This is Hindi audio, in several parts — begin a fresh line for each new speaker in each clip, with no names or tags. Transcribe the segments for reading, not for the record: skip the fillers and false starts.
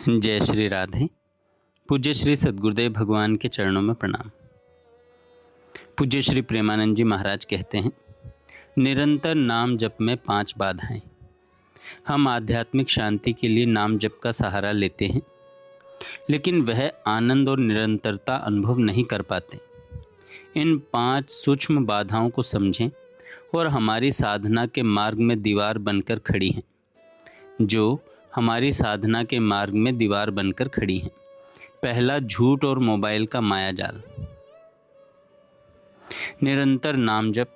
जय श्री राधे। पूज्य श्री सद्गुरुदेव भगवान के चरणों में प्रणाम। पूज्य श्री प्रेमानंद जी महाराज कहते हैं, निरंतर नाम जप में 5 बाधाएं। हम आध्यात्मिक शांति के लिए नाम जप का सहारा लेते हैं, लेकिन वह आनंद और निरंतरता अनुभव नहीं कर पाते। इन 5 सूक्ष्म बाधाओं को समझें और हमारी साधना के मार्ग में दीवार बनकर खड़ी हैं, जो हमारी साधना के मार्ग में दीवार बनकर खड़ी हैं। पहला, झूठ और मोबाइल का मायाजाल। निरंतर नाम जप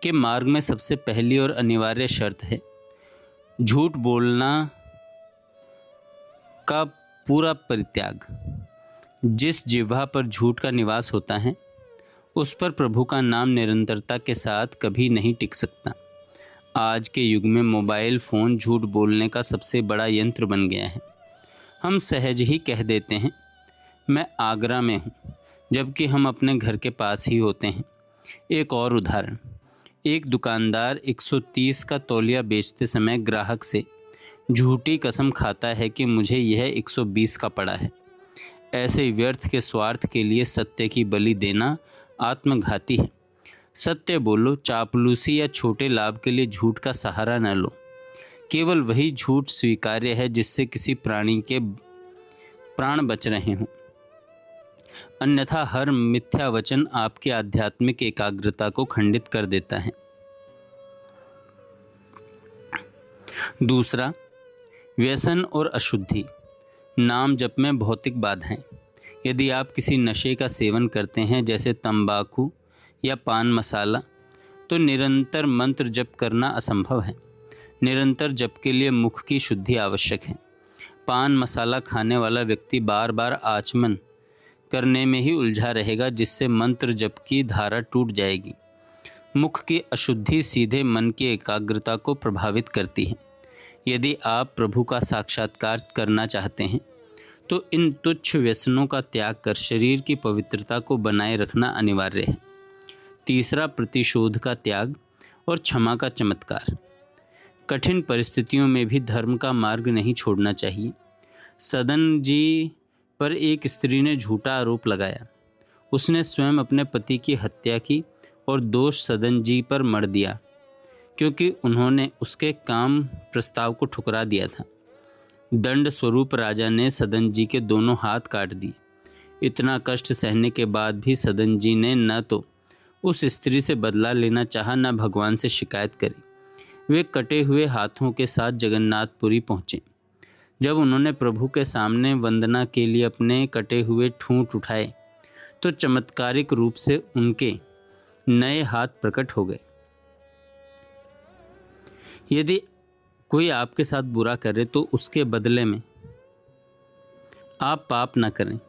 के मार्ग में सबसे पहली और अनिवार्य शर्त है झूठ बोलना का पूरा परित्याग। जिस जिह्वा पर झूठ का निवास होता है, उस पर प्रभु का नाम निरंतरता के साथ कभी नहीं टिक सकता। आज के युग में मोबाइल फ़ोन झूठ बोलने का सबसे बड़ा यंत्र बन गया है। हम सहज ही कह देते हैं, मैं आगरा में हूँ, जबकि हम अपने घर के पास ही होते हैं। एक और उदाहरण, एक दुकानदार 130 का तौलिया बेचते समय ग्राहक से झूठी कसम खाता है कि मुझे यह 120 का पड़ा है। ऐसे व्यर्थ के स्वार्थ के लिए सत्य की बलि देना आत्मघाती है। सत्य बोलो, चापलूसी या छोटे लाभ के लिए झूठ का सहारा न लो। केवल वही झूठ स्वीकार्य है जिससे किसी प्राणी के प्राण बच रहे हों। अन्यथा हर मिथ्या वचन आपकी आध्यात्मिक एकाग्रता को खंडित कर देता है। दूसरा, व्यसन और अशुद्धि। नाम जप में भौतिक बाधाएं। यदि आप किसी नशे का सेवन करते हैं, जैसे तंबाकू या पान मसाला, तो निरंतर मंत्र जप करना असंभव है। निरंतर जप के लिए मुख की शुद्धि आवश्यक है। पान मसाला खाने वाला व्यक्ति बार बार आचमन करने में ही उलझा रहेगा, जिससे मंत्र जप की धारा टूट जाएगी। मुख की अशुद्धि सीधे मन की एकाग्रता को प्रभावित करती है। यदि आप प्रभु का साक्षात्कार करना चाहते हैं, तो इन तुच्छ व्यसनों का त्याग कर शरीर की पवित्रता को बनाए रखना अनिवार्य है। तीसरा, प्रतिशोध का त्याग और क्षमा का चमत्कार। कठिन परिस्थितियों में भी धर्म का मार्ग नहीं छोड़ना चाहिए। सदन जी पर एक स्त्री ने झूठा आरोप लगाया। उसने स्वयं अपने पति की हत्या की और दोष सदन जी पर मढ़ दिया, क्योंकि उन्होंने उसके काम प्रस्ताव को ठुकरा दिया था। दंड स्वरूप राजा ने सदन जी के दोनों हाथ काट दिए। इतना कष्ट सहने के बाद भी सदन जी ने न तो उस स्त्री से बदला लेना चाहा, न भगवान से शिकायत करी। वे कटे हुए हाथों के साथ जगन्नाथपुरी पहुँचे। जब उन्होंने प्रभु के सामने वंदना के लिए अपने कटे हुए ठूंठ उठाए, तो चमत्कारिक रूप से उनके नए हाथ प्रकट हो गए। यदि कोई आपके साथ बुरा करे, तो उसके बदले में आप पाप न करें।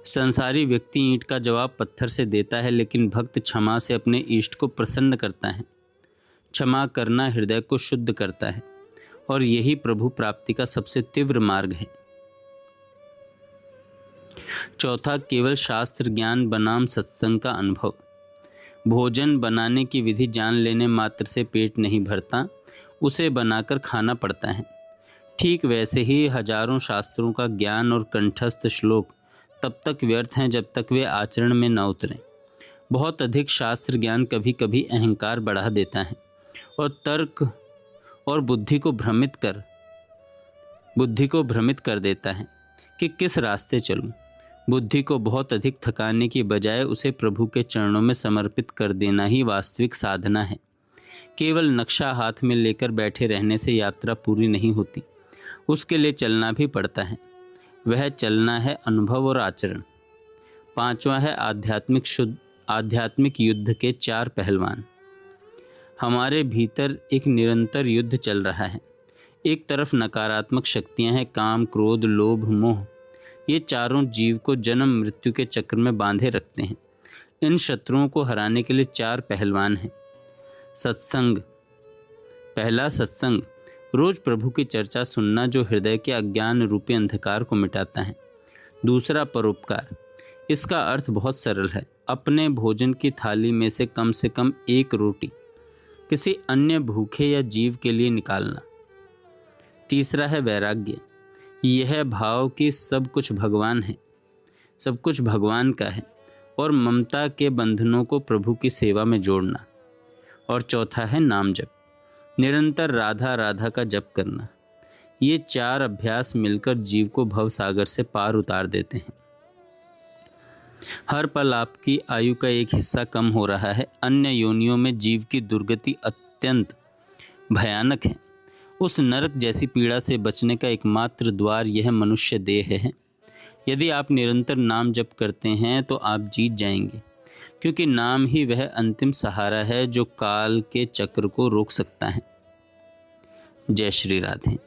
संसारी व्यक्ति ईंट का जवाब पत्थर से देता है, लेकिन भक्त क्षमा से अपने इष्ट को प्रसन्न करता है। क्षमा करना हृदय को शुद्ध करता है, और यही प्रभु प्राप्ति का सबसे तीव्र मार्ग है। चौथा, केवल शास्त्र ज्ञान बनाम सत्संग का अनुभव। भोजन बनाने की विधि जान लेने मात्र से पेट नहीं भरता, उसे बनाकर खाना पड़ता है। ठीक वैसे ही हजारों शास्त्रों का ज्ञान और कंठस्थ श्लोक तब तक व्यर्थ हैं जब तक वे आचरण में न उतरें। बहुत अधिक शास्त्र ज्ञान कभी कभी अहंकार बढ़ा देता है और तर्क और बुद्धि को भ्रमित कर देता है कि किस रास्ते चलूं। बुद्धि को बहुत अधिक थकाने की बजाय उसे प्रभु के चरणों में समर्पित कर देना ही वास्तविक साधना है। केवल नक्शा हाथ में लेकर बैठे रहने से यात्रा पूरी नहीं होती, उसके लिए चलना भी पड़ता है। वह चलना है अनुभव और आचरण। पांचवा है आध्यात्मिक युद्ध के 4 पहलवान। हमारे भीतर एक निरंतर युद्ध चल रहा है। एक तरफ नकारात्मक शक्तियां हैं, काम, क्रोध, लोभ, मोह। ये चारों जीव को जन्म मृत्यु के चक्र में बांधे रखते हैं। इन शत्रुओं को हराने के लिए 4 पहलवान हैं। सत्संग। पहला, सत्संग। रोज प्रभु की चर्चा सुनना, जो हृदय के अज्ञान रूपी अंधकार को मिटाता है। दूसरा, परोपकार। इसका अर्थ बहुत सरल है। अपने भोजन की थाली में से कम एक रोटी किसी अन्य भूखे या जीव के लिए निकालना। तीसरा है वैराग्य। यह भाव कि सब कुछ भगवान है, सब कुछ भगवान का है, और ममता के बंधनों को प्रभु की सेवा में जोड़ना। और चौथा है नाम जप, निरंतर राधा राधा का जप करना। ये 4 अभ्यास मिलकर जीव को भव सागर से पार उतार देते हैं। हर पल आपकी आयु का एक हिस्सा कम हो रहा है। अन्य योनियों में जीव की दुर्गति अत्यंत भयानक है। उस नरक जैसी पीड़ा से बचने का एकमात्र द्वार यह मनुष्य देह है। यदि आप निरंतर नाम जप करते हैं तो आप जीत जाएंगे, क्योंकि नाम ही वह अंतिम सहारा है जो काल के चक्र को रोक सकता है। जय श्री राधे।